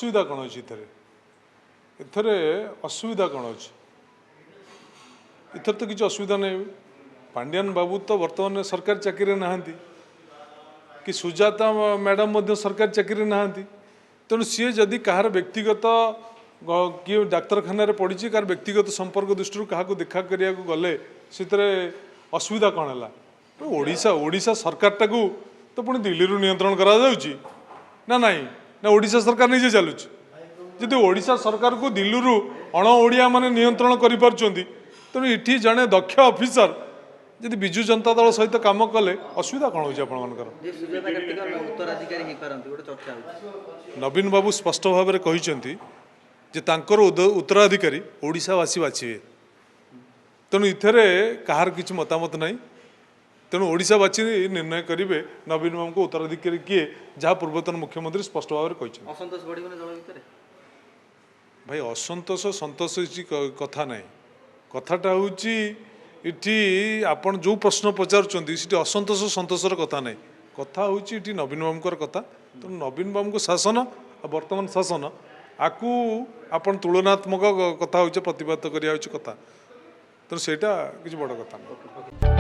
असुविधा कौन अच्छी एथरे असुविधा कौन अच्छी इथर तो किसी असुविधा नहीं पांड्यान बाबू तो वर्तमान सरकारी चाकरी नहांती कि सुजाता मैडम सरकारी चाकरी नहांती तेणु सी जदि कहार व्यक्तिगत किए डाक्तरखाना पड़ी कार व्यक्तिगत संपर्क दृष्टि क्या देखा करा गले से असुविधा कौन है ओडिशा ओडिशा सरकार टाकू तो पुणी दिल्ली नियंत्रण करा जाउची ना नहीं ना ओडिशा सरकार निजे चलुची जदि ओडिशा सरकार को दिल्ली अण ओडिया माने नियंत्रण करि पारुचंती तेणु इठी जड़े दक्ष ऑफिसर जदि बिजु जनता दल सहित काम कले असुविधा कौन होची आपनकर नवीन बाबू स्पष्ट भाव में कहिसेंती जे तांकर उत्तराधिकारी ओडिशावासी बाछिबे तेणु इथरे कहार किछि मतामत नहीं तेणु ओडिशावासी निर्णय करेंगे नवीन बाबू को उत्तराधिकारी किए जहाँ पूर्वतन मुख्यमंत्री स्पष्ट भाव में कहते भाई असंतोष संतोष कथा ना कथाटा हूँ इटी आपण जो प्रश्न पचारुंट असंतोष संतोषर कथा ना कथा हूँ नवीन बाबूर कथा तेणु नवीन बाबू शासन वर्तमान शासन आकू आपण तुलनात्मक कथा हूँ प्रतिपादित करा कथा तेणु सेटा किसी बड़ कथा ना।